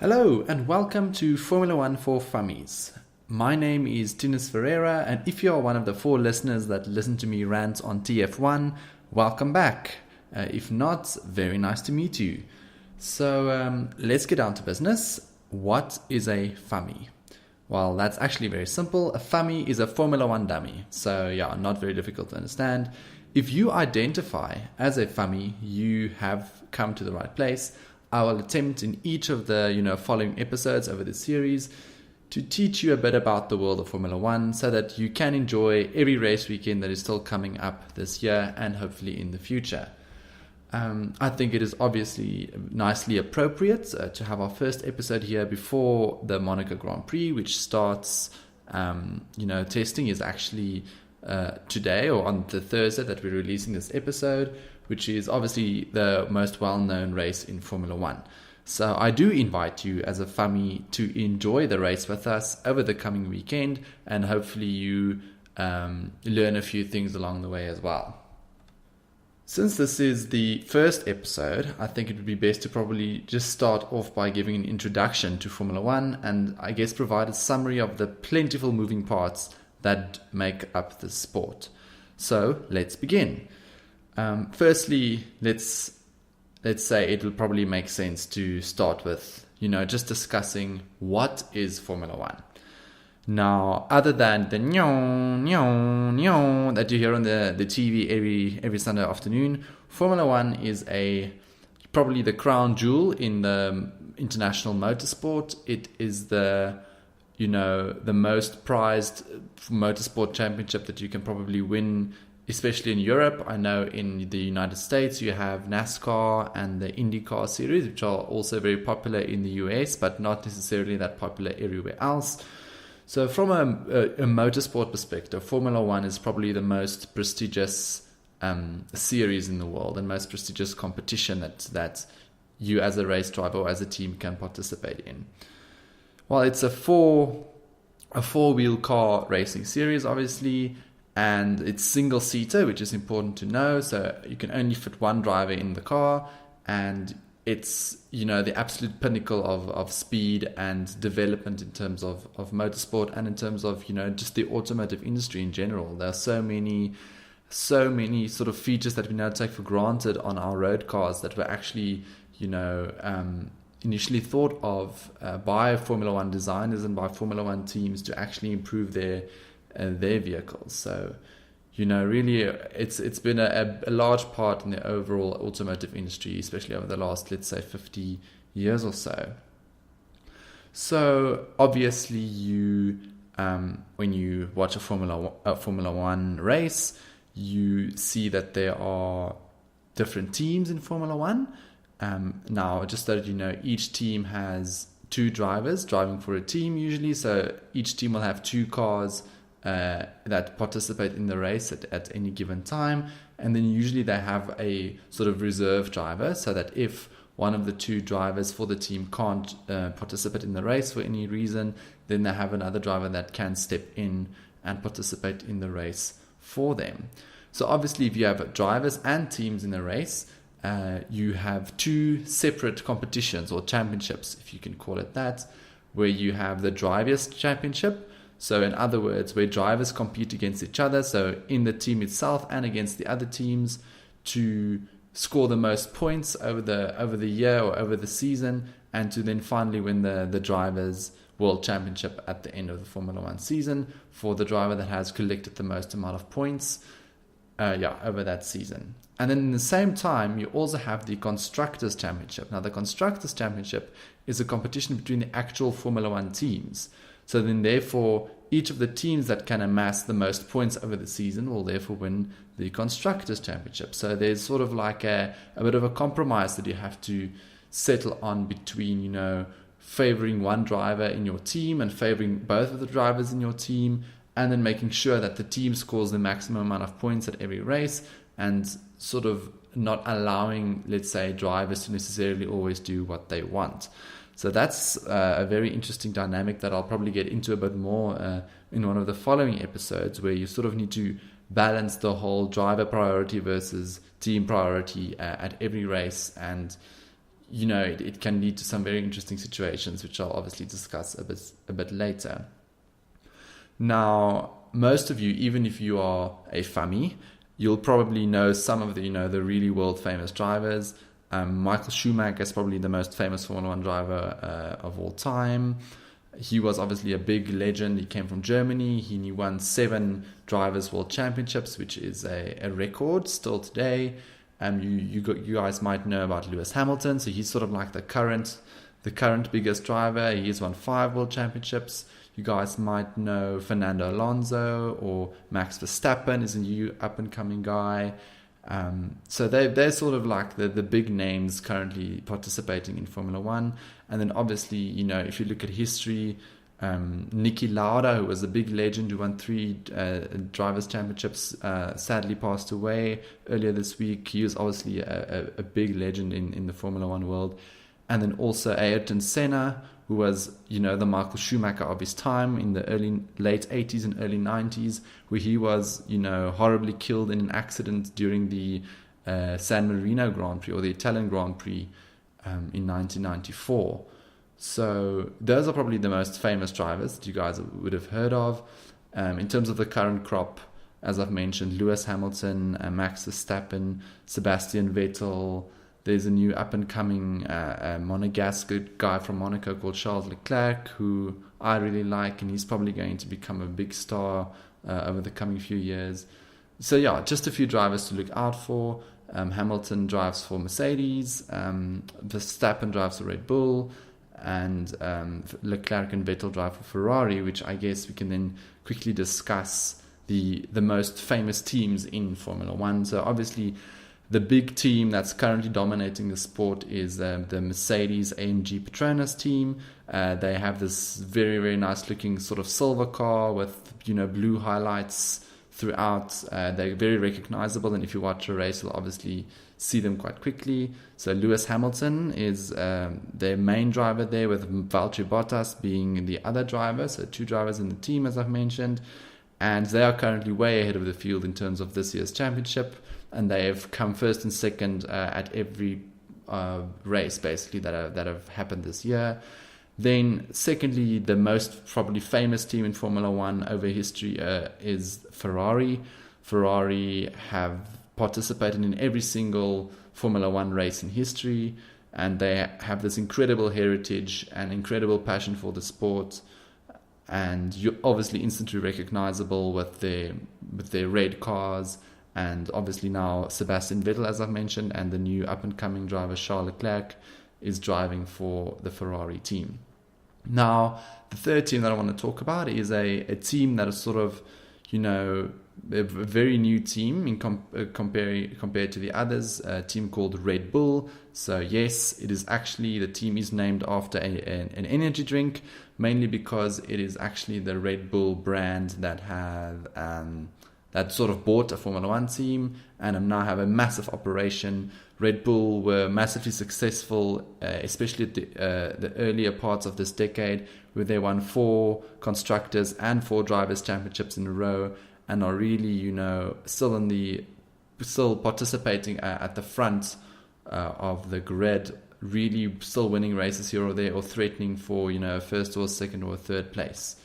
Hello and welcome to Formula One for Fummies. My name is Tinus Ferreira, and if you are one of the 4 listeners that listen to me rant on TF1, welcome back. If not, very nice to meet you. So let's get down to business. What is a Fummy? Well, that's actually very simple. A Fummy is a Formula One dummy. So yeah, not very difficult to understand. If you identify as a Fummy, you have come to the right place. I will attempt in each of the following episodes over the series to teach you a bit about the world of Formula One so that you can enjoy every race weekend that is still coming up this year and hopefully in the future. I think it is obviously nicely appropriate to have our first episode here before the Monaco Grand Prix, which starts, testing is actually today or on the Thursday that we're releasing this episode, which is obviously the most well-known race in Formula One. So I do invite you as a Fummy to enjoy the race with us over the coming weekend, and hopefully you learn a few things along the way as well. Since this is the first episode, I think it would be best to probably just start off by giving an introduction to Formula One and I guess provide a summary of the plentiful moving parts that make up the sport. So let's begin. Firstly, let's say it will probably make sense to start with, just discussing what is Formula One. Now, other than the that you hear on the TV every Sunday afternoon, Formula One is probably the crown jewel in the international motorsport. It is the most prized motorsport championship that you can probably win, especially in Europe. I know in the United States you have NASCAR and the IndyCar series, which are also very popular in the US, but not necessarily that popular everywhere else. So from a motorsport perspective, Formula One is probably the most prestigious series in the world and most prestigious competition that you as a race driver or as a team can participate in. Well, it's a four-wheel car racing series, obviously, and it's single-seater, which is important to know. So you can only fit one driver in the car, and it's the absolute pinnacle of speed and development in terms of motorsport and in terms of just the automotive industry in general. There are so many sort of features that we now take for granted on our road cars that were actually initially thought of by Formula One designers and by Formula One teams to actually improve their vehicles. So really it's been a large part in the overall automotive industry, especially over the last, let's say, 50 years or so. So obviously you when you watch a Formula One race, you see that there are different teams in Formula One. Now, just so that you know, each team has 2 drivers driving for a team usually. So each team will have 2 cars that participate in the race at any given time. And then usually they have a sort of reserve driver, so that if one of the 2 drivers for the team can't participate in the race for any reason, then they have another driver that can step in and participate in the race for them. So obviously if you have drivers and teams in the race, you have 2 separate competitions or championships, if you can call it that, where you have the Drivers' Championship. So in other words, where drivers compete against each other, so in the team itself and against the other teams, to score the most points over the year or over the season, and to then finally win the Drivers' World Championship at the end of the Formula One season for the driver that has collected the most amount of points over that season. And then in the same time, you also have the Constructors' Championship. Now, the Constructors' Championship is a competition between the actual Formula One teams. So then, therefore, each of the teams that can amass the most points over the season will therefore win the Constructors' Championship. So there's sort of like a bit of a compromise that you have to settle on between, favoring one driver in your team and favoring both of the drivers in your team, and then making sure that the team scores the maximum amount of points at every race, and sort of not allowing, let's say, drivers to necessarily always do what they want. So that's a very interesting dynamic that I'll probably get into a bit more in one of the following episodes, where you sort of need to balance the whole driver priority versus team priority at every race, and it can lead to some very interesting situations, which I'll obviously discuss a bit later. Now, most of you, even if you are a Fummy, you'll probably know some of the really world famous drivers. Michael Schumacher is probably the most famous Formula One driver of all time. He was obviously a big legend. He came from Germany. He won 7 Drivers' World Championships, which is a record still today. You guys might know about Lewis Hamilton. So he's sort of like the current biggest driver. He's won 5 World Championships. You guys might know Fernando Alonso, or Max Verstappen is a new up-and-coming guy. So they're sort of like the big names currently participating in Formula One. And then obviously, if you look at history, Niki Lauda, who was a big legend who won 3 Drivers' Championships, sadly passed away earlier this week. He was obviously a big legend in the Formula One world. And then also Ayrton Senna, who was, the Michael Schumacher of his time in the late 80s and early 90s, where he was, horribly killed in an accident during the San Marino Grand Prix, or the Italian Grand Prix, in 1994. So those are probably the most famous drivers that you guys would have heard of. In terms of the current crop, as I've mentioned, Lewis Hamilton, Max Verstappen, Sebastian Vettel. There's a new up-and-coming Monegasque guy from Monaco called Charles Leclerc, who I really like, and he's probably going to become a big star over the coming few years. So yeah, just a few drivers to look out for. Hamilton drives for Mercedes, Verstappen drives for Red Bull, and Leclerc and Vettel drive for Ferrari, which I guess we can then quickly discuss the most famous teams in Formula One. So obviously, the big team that's currently dominating the sport is the Mercedes-AMG Petronas team. They have this very, very nice looking sort of silver car with, blue highlights throughout. They're very recognizable, and if you watch a race, you'll obviously see them quite quickly. So Lewis Hamilton is their main driver there, with Valtteri Bottas being the other driver. So 2 drivers in the team, as I've mentioned. And they are currently way ahead of the field in terms of this year's championship. And they have come first and second at every race, basically, that have happened this year. Then, secondly, the most probably famous team in Formula One over history is Ferrari. Ferrari have participated in every single Formula One race in history, and they have this incredible heritage and incredible passion for the sport. And you're obviously instantly recognizable with their red cars. And obviously now Sebastian Vettel, as I've mentioned, and the new up-and-coming driver Charles Leclerc is driving for the Ferrari team. Now, the third team that I want to talk about is a team that is sort of, a very new team compared to the others, a team called Red Bull. So yes, it is actually, the team is named after an energy drink, mainly because it is actually the Red Bull brand that that sort of bought a Formula One team and now have a massive operation. Red Bull were massively successful, especially at the earlier parts of this decade, where they won 4 constructors and 4 drivers' championships in a row, and are really, still participating at the front of the grid, really still winning races here or there, or threatening for, first or second or third place.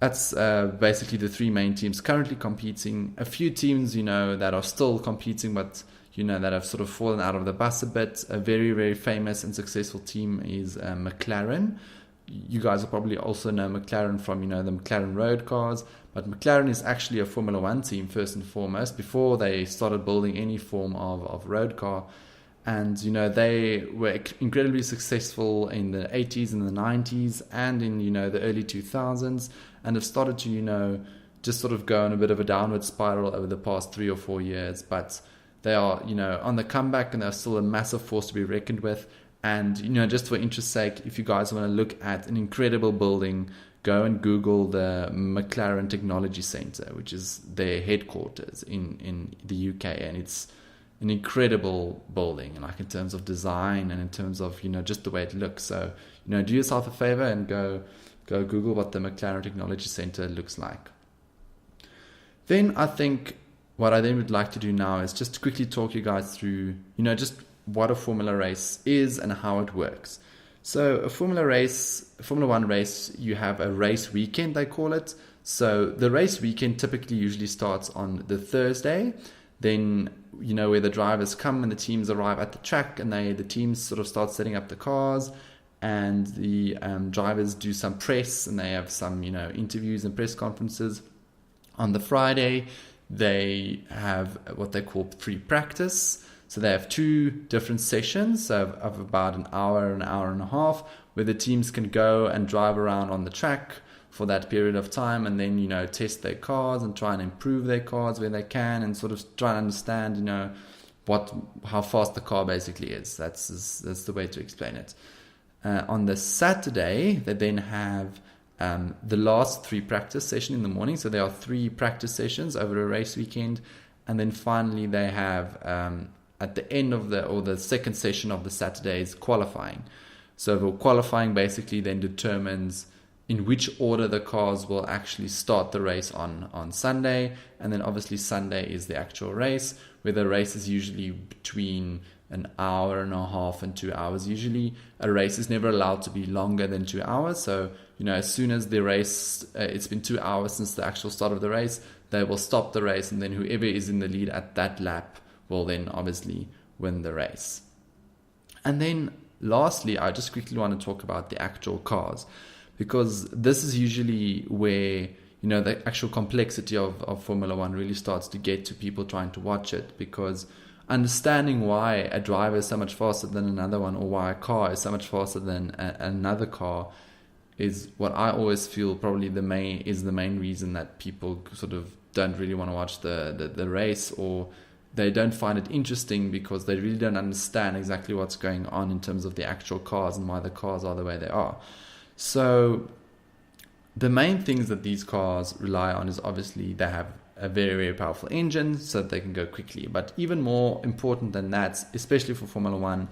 That's basically the 3 main teams currently competing. A few teams, that are still competing, but, that have sort of fallen out of the bus a bit. A very, very famous and successful team is McLaren. You guys will probably also know McLaren from, the McLaren road cars. But McLaren is actually a Formula One team, first and foremost, before they started building any form of road car. And, they were incredibly successful in the 80s and the 90s and in, the early 2000s, and have started to, just sort of go on a bit of a downward spiral over the past 3 or 4 years. But they are, on the comeback, and they're still a massive force to be reckoned with. And, just for interest's sake, if you guys want to look at an incredible building, go and Google the McLaren Technology Centre, which is their headquarters in the UK. And it's an incredible building, like in terms of design and in terms of, just the way it looks. So, do yourself a favor and go Google what the McLaren Technology Centre looks like. Then I think what I then would like to do now is just quickly talk you guys through, just what a Formula race is and how it works. So a Formula One race, you have a race weekend, they call it. So the race weekend typically usually starts on the Thursday. Then, where the drivers come and the teams arrive at the track, and the teams sort of start setting up the cars, and the drivers do some press, and they have some, interviews and press conferences. On the Friday, they have what they call pre-practice. So they have 2 different sessions of about an hour and a half, where the teams can go and drive around on the track for that period of time, and then, test their cars and try and improve their cars where they can, and sort of try and understand, how fast the car basically is. That's the way to explain it. On the Saturday, they then have the last 3 practice session in the morning. So there are 3 practice sessions over a race weekend, and then finally they have at the end of the second session of the Saturday's qualifying. So the qualifying basically then determines in which order the cars will actually start the race on Sunday. And then obviously Sunday is the actual race, where the race is usually between an hour and a half and 2 hours. Usually a race is never allowed to be longer than 2 hours. So, as soon as the race, it's been 2 hours since the actual start of the race, they will stop the race, and then whoever is in the lead at that lap will then obviously win the race. And then lastly, I just quickly want to talk about the actual cars, because this is usually where, the actual complexity of Formula One really starts to get to people trying to watch it, because understanding why a driver is so much faster than another one, or why a car is so much faster than another car, is what I always feel probably the main reason that people sort of don't really want to watch the race, or they don't find it interesting, because they really don't understand exactly what's going on in terms of the actual cars and why the cars are the way they are. So the main things that these cars rely on is obviously they have a very, very powerful engine so that they can go quickly. But even more important than that, especially for Formula One,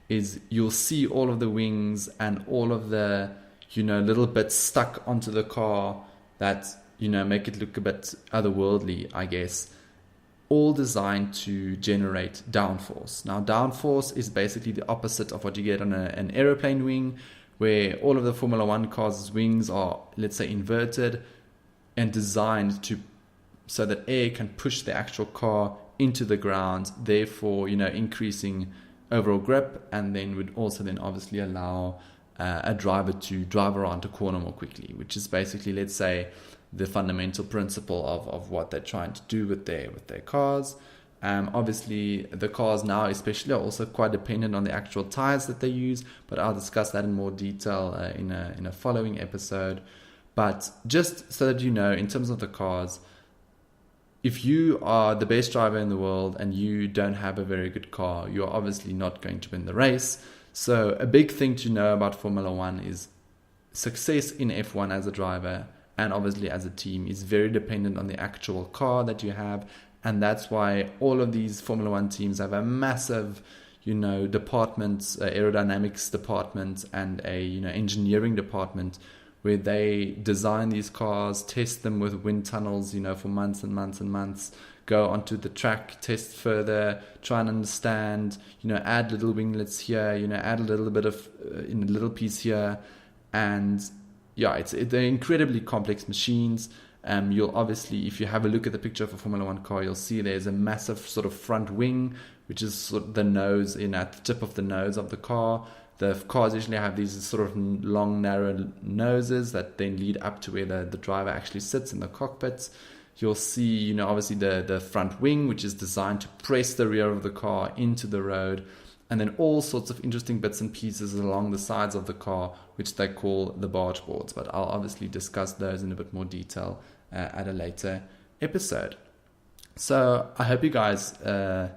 is you'll see all of the wings and all of the, little bits stuck onto the car that, make it look a bit otherworldly, I guess, all designed to generate downforce. Now, downforce is basically the opposite of what you get on an aeroplane wing, where all of the Formula One cars' wings are, let's say, inverted and designed so that air can push the actual car into the ground, therefore, increasing overall grip, and then would also then obviously allow a driver to drive around a corner more quickly, which is basically, let's say, the fundamental principle of what they're trying to do with their cars. Obviously, the cars now especially are also quite dependent on the actual tires that they use, but I'll discuss that in more detail in a following episode. But just so that in terms of the cars, if you are the best driver in the world and you don't have a very good car, you're obviously not going to win the race. So a big thing to know about Formula One is success in F1 as a driver and obviously as a team is very dependent on the actual car that you have. And that's why all of these Formula One teams have a massive, departments, aerodynamics department and a, engineering department, where they design these cars, test them with wind tunnels, for months and months and months, go onto the track, test further, try and understand, add little winglets here, add a little bit of, in a little piece here. And yeah, they're incredibly complex machines. You'll obviously, if you have a look at the picture of a Formula One car, you'll see there's a massive sort of front wing, which is sort of the nose at the tip of the nose of the car. The cars usually have these sort of long, narrow noses that then lead up to where the driver actually sits in the cockpit. You'll see, obviously the front wing, which is designed to press the rear of the car into the road, and then all sorts of interesting bits and pieces along the sides of the car, which they call the barge boards. But I'll obviously discuss those in a bit more detail at a later episode. So I hope you guys, at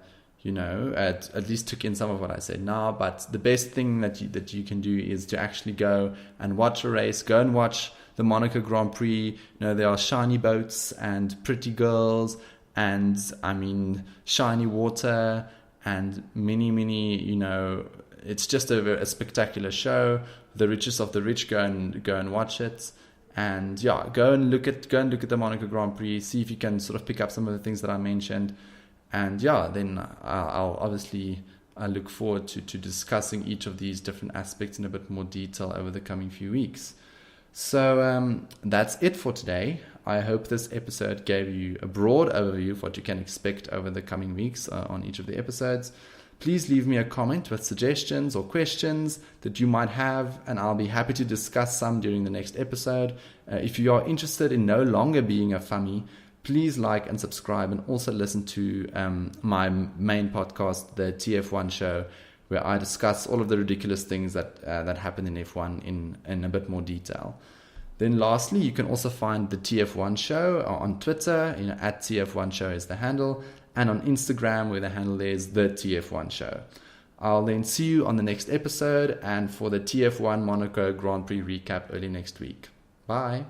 least took in some of what I said now. But the best thing that you can do is to actually go and watch a race. Go and watch the Monaco Grand Prix. There are shiny boats and pretty girls and, shiny water and many, it's just a spectacular show. The richest of the rich go and watch it. And yeah, go and look at the Monaco Grand Prix, see if you can sort of pick up some of the things that I mentioned. And yeah, then I'll obviously I look forward to discussing each of these different aspects in a bit more detail over the coming few weeks. So that's it for today. I hope this episode gave you a broad overview of what you can expect over the coming weeks on each of the episodes. Please leave me a comment with suggestions or questions that you might have, and I'll be happy to discuss some during the next episode. If you are interested in no longer being a Fummy, please like and subscribe, and also listen to my main podcast, the TF1 Show, where I discuss all of the ridiculous things that happen in F1 in a bit more detail. Then lastly, you can also find the TF1 Show on Twitter, at TF1 Show is the handle, and on Instagram, where the handle is the TF1 Show. I'll then see you on the next episode and for the TF1 Monaco Grand Prix recap early next week. Bye.